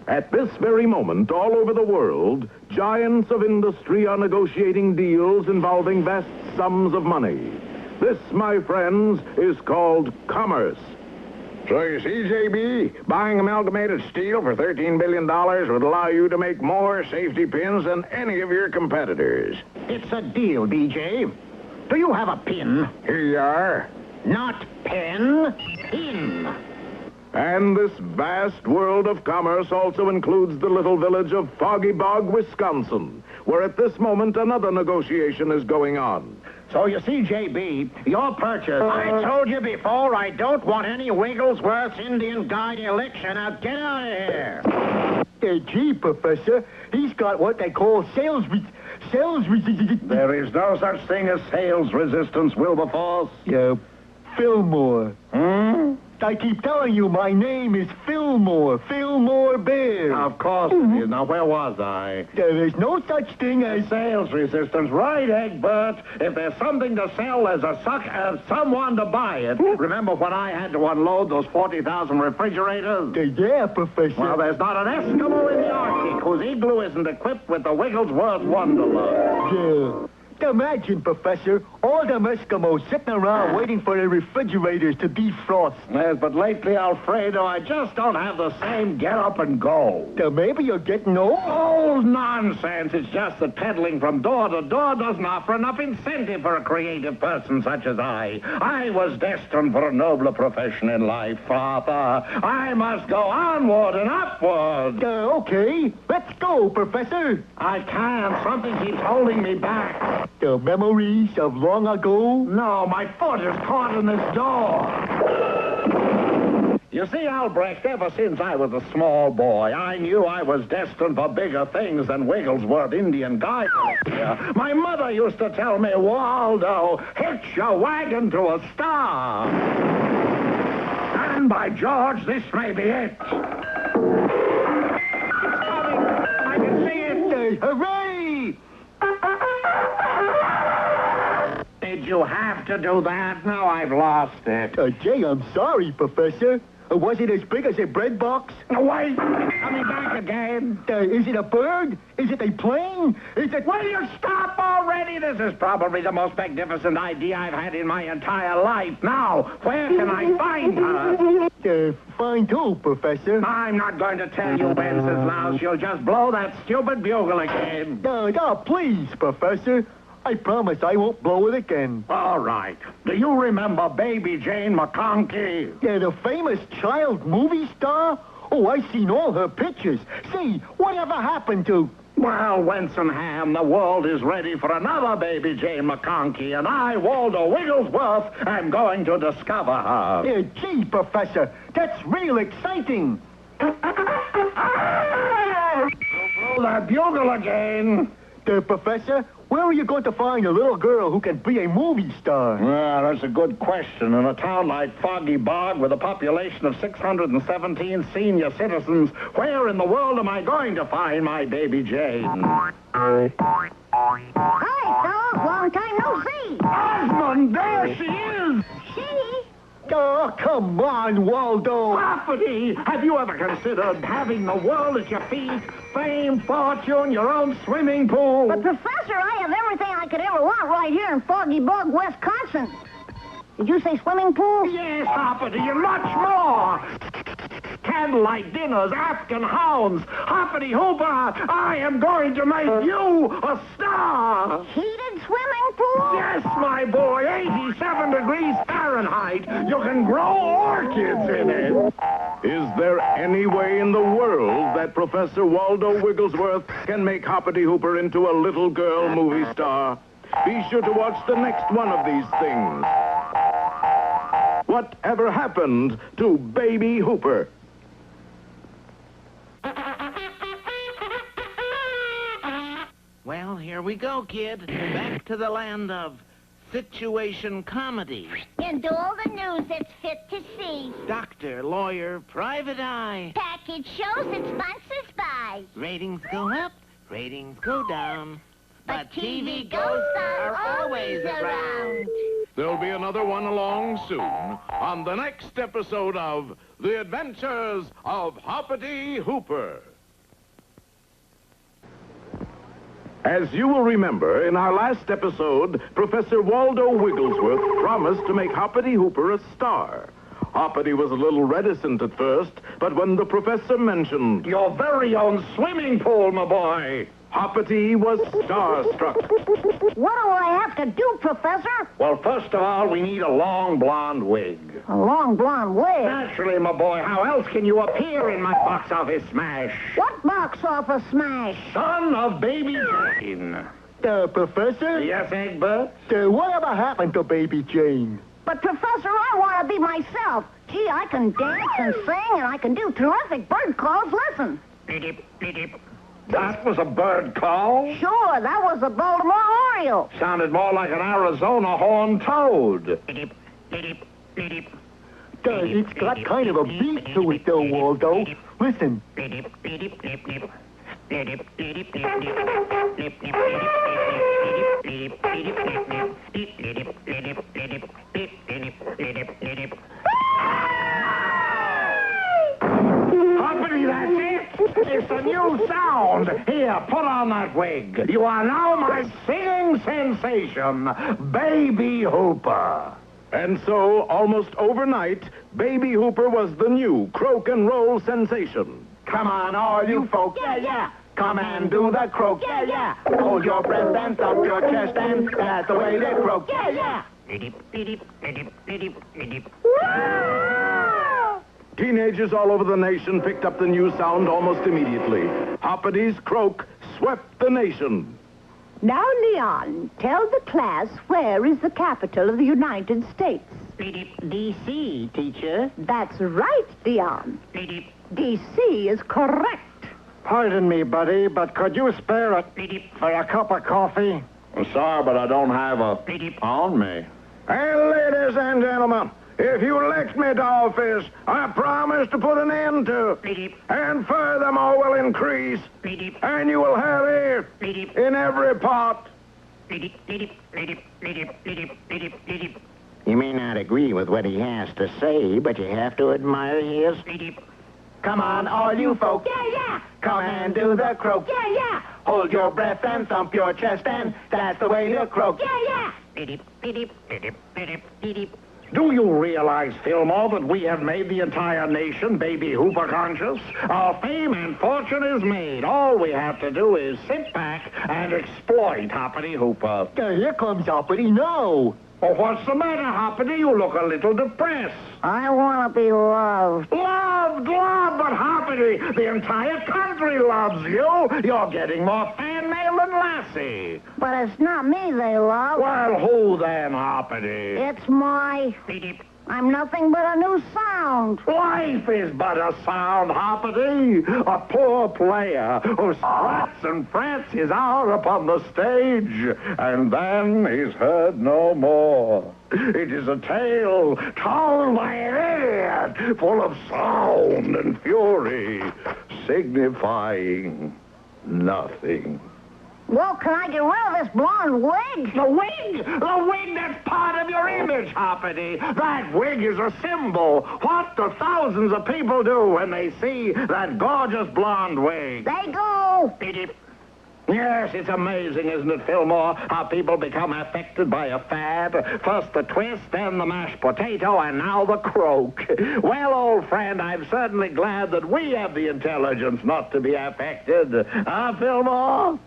At this very moment, all over the world, giants of industry are negotiating deals involving vast sums of money. This, my friends, is called commerce. So you see, JB, buying Amalgamated Steel for $13 billion would allow you to make more safety pins than any of your competitors. It's a deal, BJ. Do you have a pin? Here you are. Not pen, pin. And this vast world of commerce also includes the little village of Foggy Bog, Wisconsin, where at this moment another negotiation is going on. So you see, JB, your purchase... I told you before, I don't want any Wigglesworth's Indian Guide election. Now get out of here. Gee, Professor, he's got what they call sales resistance. There is no such thing as sales resistance, Wilberforce. Fillmore. Hmm? I keep telling you, my name is Fillmore Bear. Of course it is. Now, where was I? There is no such thing as... Sales resistance, right, Egbert? If there's something to sell, there's someone to buy it. Remember when I had to unload those 40,000 refrigerators? Yeah, Professor. Well, there's not an Eskimo in the Arctic whose igloo isn't equipped with the Wigglesworth Wonderlust. Imagine, Professor, all them Eskimos sitting around waiting for their refrigerators to defrost. Yes, but lately, Alfredo, I just don't have the same get up and go. Maybe you're getting old. Oh, nonsense. It's just that peddling from door to door doesn't offer enough incentive for a creative person such as I. I was destined for a nobler profession in life, Father. I must go onward and upward. Okay, let's go, Professor. I can't. Something keeps holding me back. The memories of long ago? No, my foot is caught in this door. You see, Albrecht, ever since I was a small boy, I knew I was destined for bigger things than Wigglesworth Indian Guide. My mother used to tell me, Waldo, hitch your wagon to a star. And by George, this may be it. It's coming. I can see it. Hooray! Did you have to do that? Now I've lost it. Jay, I'm sorry, Professor. Was it as big as a bread box? Wait! Coming back again. Is it a bird? Is it a plane? Is it... Will you stop already? This is probably the most magnificent idea I've had in my entire life. Now, where can I find her? Find who, Professor? I'm not going to tell you, Wenceslas. You'll just blow that stupid bugle again. No, please, Professor. I promise I won't blow it again. All right. Do you remember Baby Jane McConkey? The famous child movie star? Oh, I've seen all her pictures. Say, whatever happened to... Well, Wensenham, the world is ready for another Baby Jane McConkey, and I, Waldo Wigglesworth, am going to discover her. Gee, Professor, that's real exciting. Blow that bugle again. Professor, where are you going to find a little girl who can be a movie star? Well, that's a good question. In a town like Foggy Bog with a population of 617 senior citizens, where in the world am I going to find my Baby Jane? Hi, fellas. Long time no see. Osmond, there she is! She? Oh, come on, Waldo. Property! Have you ever considered having the world at your feet? Fame, fortune, your own swimming pool? But, Professor, I have everything I could ever want right here in Foggy Bog, Wisconsin. Did you say swimming pool? Yes, Hoppity, and much more. Candlelight dinners, Afghan hounds, Hoppity Hooper, I am going to make you a star. Heated swimming pool? Yes, my boy, 87 degrees Fahrenheit. You can grow orchids in it. Is there any way in the world that Professor Waldo Wigglesworth can make Hoppity Hooper into a little girl movie star? Be sure to watch the next one of these things. Whatever happened to Baby Hooper? Well, here we go, kid. Back to the land of situation comedy. And all the news that's fit to see. Doctor, lawyer, private eye. Package shows that sponsors buy. Ratings go up, ratings go down. But TV ghosts are always around. There'll be another one along soon on the next episode of The Adventures of Hoppity Hooper. As you will remember, in our last episode, Professor Waldo Wigglesworth promised to make Hoppity Hooper a star. Hoppity was a little reticent at first, but when the professor mentioned Your very own swimming pool, my boy. Hoppity was starstruck. What do I have to do, Professor? Well, first of all, we need a long blonde wig. A long blonde wig. Naturally, my boy, how else can you appear in my box office smash? What box office smash? Son of Baby Jane. Professor? Yes, Egbert? Whatever happened to Baby Jane? But, Professor, I want to be myself. Gee, I can dance and sing, and I can do terrific bird calls. Listen. That was a bird call? Sure, that was a Baltimore Oriole. Sounded more like an Arizona horned toad. It's got kind of a beat to it, though, Waldo. Listen. Hoppity, that's it. It's a new sound. Here, put on that wig. You are now my singing sensation, Baby Hooper. And so, almost overnight, Baby Hooper was the new croak and roll sensation. Come on, all you folks. Yeah, yeah. Come and do the croak. Yeah, yeah. Hold your breath and thump your chest, and that's the way they croak. Yeah, yeah. Teenagers all over the nation picked up the new sound almost immediately. Hoppity's croak swept the nation. Now, Leon, tell the class where is the capital of the United States. D.C., teacher. That's right, Leon. D.C. is correct. Pardon me, buddy, but could you spare it for a cup of coffee? I'm sorry, but I don't have a on me. Hey, ladies and gentlemen, if you elect me to office, I promise to put an end to, and furthermore will increase, and you will have air in every pot. You may not agree with what he has to say, but you have to admire his... Come on, all you folks. Yeah, yeah. Come and do the croak. Yeah, yeah. Hold your breath and thump your chest, and that's the way to croak. Yeah, yeah. Do you realize, Fillmore, that we have made the entire nation Baby Hooper conscious? Our fame and fortune is made. All we have to do is sit back and exploit Hoppity Hooper. Here comes Hoppity now. Oh, what's the matter, Hoppity? You look a little depressed. I want to be loved. Loved, but Hoppity, the entire country loves you. You're getting more fan mail than Lassie. But it's not me they love. Well, who then, Hoppity? It's my... I'm nothing but a new sound. Life is but a sound, Hoppity. A poor player who struts and frets is out upon the stage, and then is heard no more. It is a tale told by an idiot, full of sound and fury, signifying nothing. Well, can I get rid of this blonde wig? The wig? The wig that's part of your image, Hoppity. That wig is a symbol. What do thousands of people do when they see that gorgeous blonde wig? They go. Yes, it's amazing, isn't it, Fillmore, how people become affected by a fad? First the twist, then the mashed potato, and now the croak. Well, old friend, I'm certainly glad that we have the intelligence not to be affected. Fillmore?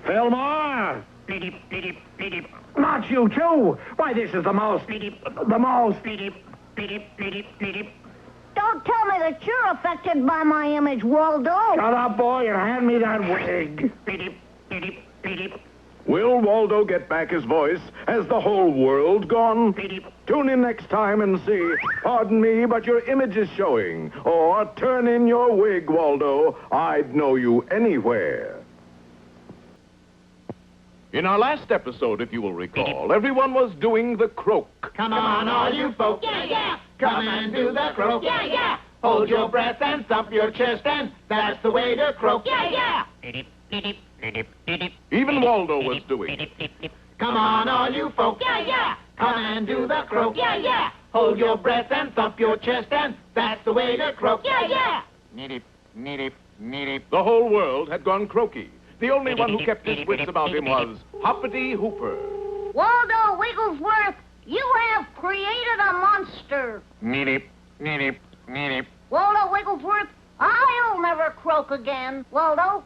Fillmore! Not you, too! Why, this is the most... Don't tell me that you're affected by my image, Waldo. Shut up, boy, and hand me that wig. Will Waldo get back his voice? Has the whole world gone? Tune in next time and see, pardon me, but your image is showing. Or turn in your wig, Waldo. I'd know you anywhere. In our last episode, if you will recall, everyone was doing the croak. Come on, all you folks. Yeah, yeah. Come and do the croak. Yeah, yeah. Hold your breath and thump your chest, and that's the way to croak. Yeah, yeah. Even Waldo was doing it. Come on, all you folks. Yeah, yeah. Come and do the croak. Yeah, yeah. Hold your breath and thump your chest, and that's the way to croak. Yeah, yeah. The whole world had gone croaky. The only one who kept his wits about him was Hoppity Hooper. Waldo Wigglesworth, you have created a monster. Needip, needip, needip. Waldo Wigglesworth, I'll never croak again. Waldo,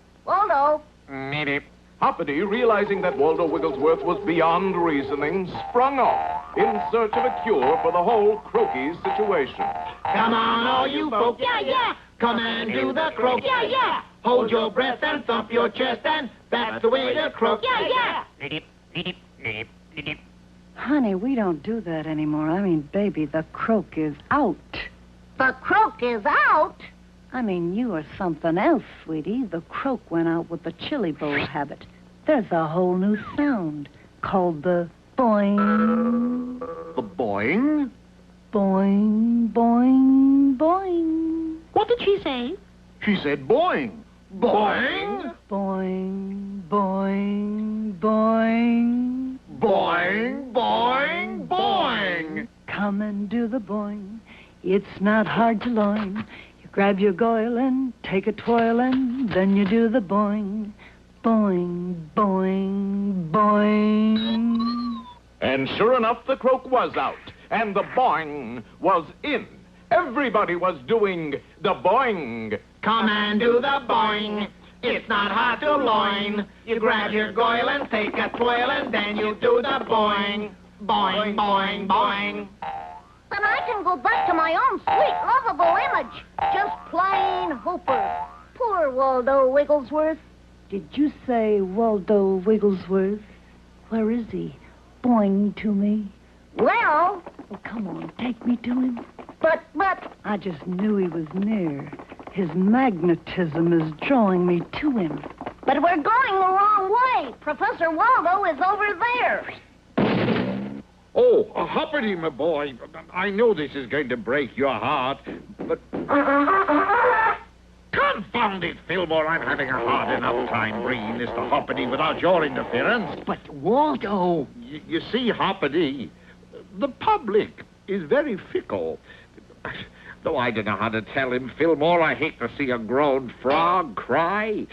Needip. Hoppity, realizing that Waldo Wigglesworth was beyond reasoning, sprung off in search of a cure for the whole croaky situation. Come on, all you folk. Yeah. Come and do the croak. Yeah. Hold your breath and thump your chest, and that's the way to croak. Yeah. Needip, needip, needip, needip. Honey, we don't do that anymore. I mean, baby, the croak is out. the croak is out. I mean, you are something else, sweetie. The croak went out with the chili bowl habit. There's a whole new sound called the boing. The boing? Boing, boing, boing. What did she say? She said boing. Boing? Boing, boing, boing. Boing, boing, boing. Come and do the boing. It's not hard to learn. You grab your goil and take a twirl, and then you do the boing. Boing, boing, boing. And sure enough, the croak was out, and the boing was in. Everybody was doing the boing. Come and do the boing. It's not hard to loin. You grab your goil and take a twirl, and then you do the boing. Boing, boing, boing. Then I can go back to my own sweet, lovable image. Just plain Hooper. Poor Waldo Wigglesworth. Did you say Waldo Wigglesworth? Where is he? Boing to me. Well, Oh, come on, take me to him. but... I just knew he was near. His magnetism is drawing me to him. But we're going the wrong way. Professor Waldo is over there. Oh, Hoppity, my boy. I know this is going to break your heart, but... Confound it, Fillmore. I'm having a hard enough time bringing this to Hoppity without your interference. But Waldo... You see, Hoppity, the public is very fickle. Though I don't know how to tell him, Fillmore, I hate to see a grown frog cry.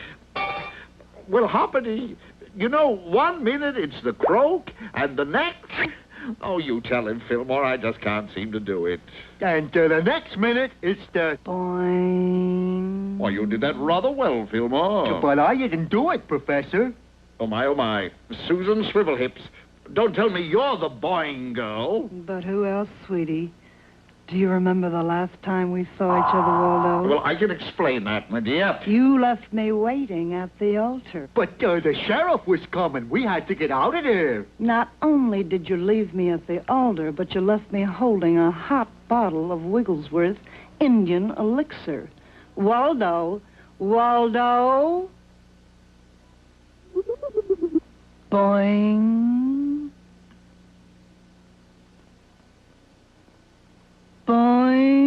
Well, Hoppity, you know, 1 minute it's the croak, and the next... Oh, you tell him, Fillmore, I just can't seem to do it. And the next minute, it's the... Boing. Why, you did that rather well, Fillmore. But I didn't do it, Professor. Oh, my. Susan Swivelhips. Don't tell me you're the boing girl. But who else, sweetie? Do you remember the last time we saw each other, Waldo? Well, I can explain that, my dear. You left me waiting at the altar. But the sheriff was coming. We had to get out of there. Not only did you leave me at the altar, but you left me holding a hot bottle of Wigglesworth Indian elixir. Waldo! Waldo! Boing. Boing.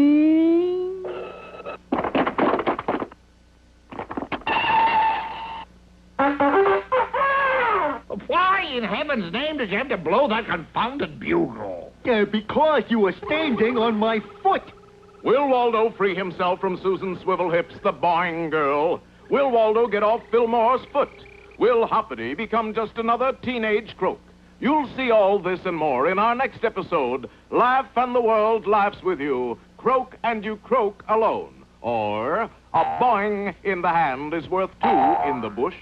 Why in heaven's name did you have to blow that confounded bugle? Because you were standing on my foot. Will Waldo free himself from Susan Swivelhips, the boing girl? Will Waldo get off Fillmore's foot? Will Hoppity become just another teenage croak? You'll see all this and more in our next episode, Laugh and the World Laughs With You, Croak and You Croak Alone. Or, a boing in the hand is worth two in the bush.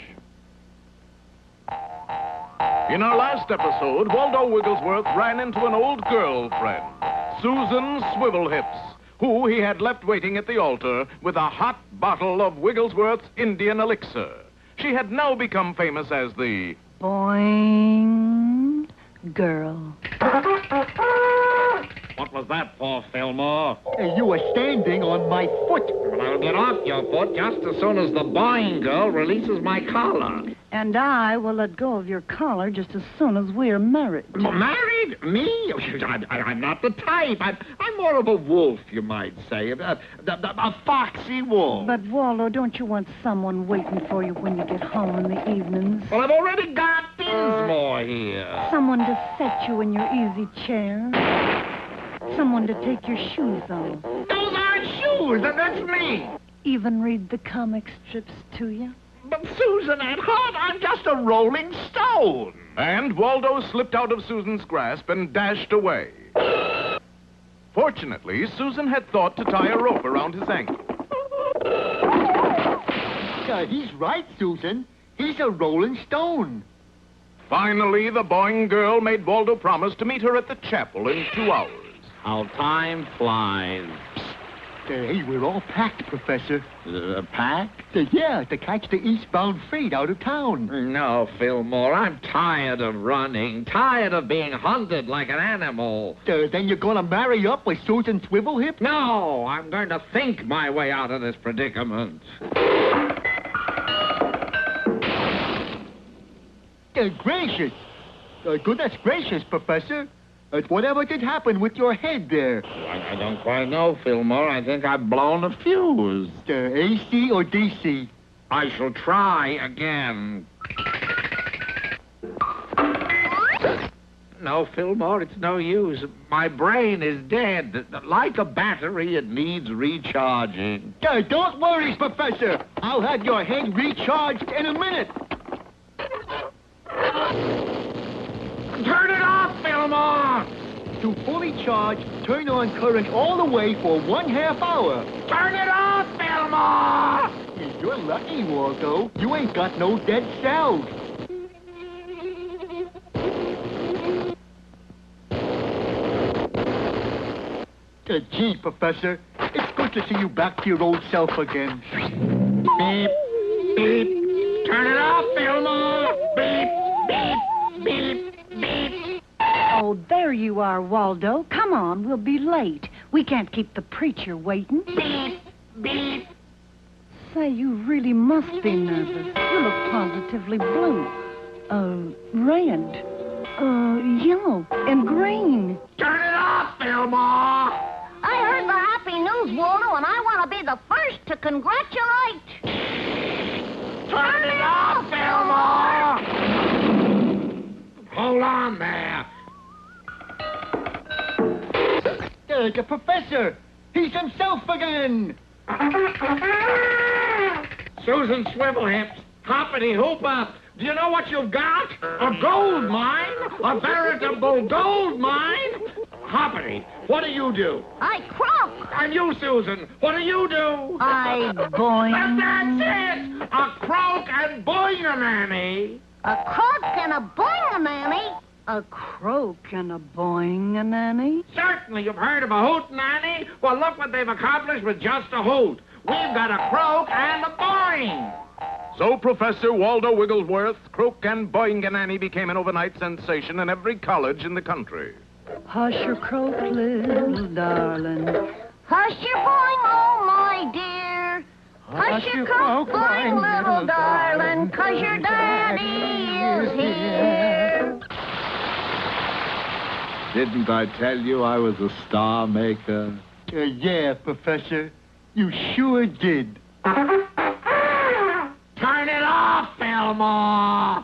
In our last episode, Waldo Wigglesworth ran into an old girlfriend, Susan Swivelhips, who he had left waiting at the altar with a hot bottle of Wigglesworth's Indian elixir. She had now become famous as the Boing girl. What was that for, Fillmore? You were standing on my foot. Well, I'll get off your foot just as soon as the boing girl releases my collar. And I will let go of your collar just as soon as we're married. Married? Me? I'm not the type. I'm more of a wolf, you might say. A foxy wolf. But, Waldo, don't you want someone waiting for you when you get home in the evenings? Well, I've already got Dinsmore here. Someone to set you in your easy chair? Someone to take your shoes off? Those aren't shoes, and that's me. Even read the comic strips to you? But Susan, at heart, I'm just a rolling stone. And Waldo slipped out of Susan's grasp and dashed away. Fortunately, Susan had thought to tie a rope around his ankle. He's right, Susan. He's a rolling stone. Finally, the boing girl made Waldo promise to meet her at the chapel in 2 hours. How time flies. Hey, we're all packed, Professor. Packed? Yeah, to catch the eastbound freight out of town. No, Fillmore, I'm tired of running, tired of being hunted like an animal. Then you're gonna marry up with Susan Swivelhip? No, I'm going to think my way out of this predicament. Gracious. Goodness gracious, Professor. Whatever did happen with your head there? I don't quite know, Fillmore. I think I've blown a fuse. AC or DC? I shall try again. No, Fillmore, it's no use. My brain is dead. Like a battery, it needs recharging. Don't worry, Professor. I'll have your head recharged in a minute. Turn it off, Fillmore! To fully charge, turn on current all the way for 1/2 hour. Turn it off, Fillmore! You're lucky, Waldo. You ain't got no dead cells. Gee, Professor, it's good to see you back to your old self again. Beep, beep. Turn it off, Fillmore! Beep, beep, beep, beep. Oh, there you are, Waldo. Come on, we'll be late. We can't keep the preacher waiting. Beep, beep. Say, you really must be nervous. You look positively blue. Red. Yellow and green. Turn it off, Fillmore! I heard the happy news, Waldo, and I want to be the first to congratulate. Turn it off, Fillmore! Hold on there. The Professor! He's himself again! Susan Swivelhips, Hoppity Hooper, do you know what you've got? A gold mine? A veritable gold mine? Hoppity, what do you do? I croak. And you, Susan, what do you do? I boing. And that's it! A croak and boing-a-nanny. A croak and a boing-a-nanny. A croak and a boing, a nanny. Certainly, you've heard of a hoot nanny. Well, look what they've accomplished with just a hoot. We've got a croak and a boing. So Professor Waldo Wigglesworth, Croak and Boing-a-Nanny became an overnight sensation in every college in the country. Hush your croak, little darling. Hush your boing, oh my dear. Hush your croak, boing, little darling, 'cause your daddy is here. Didn't I tell you I was a star maker? Yeah, Professor. You sure did. Turn it off, Fillmore!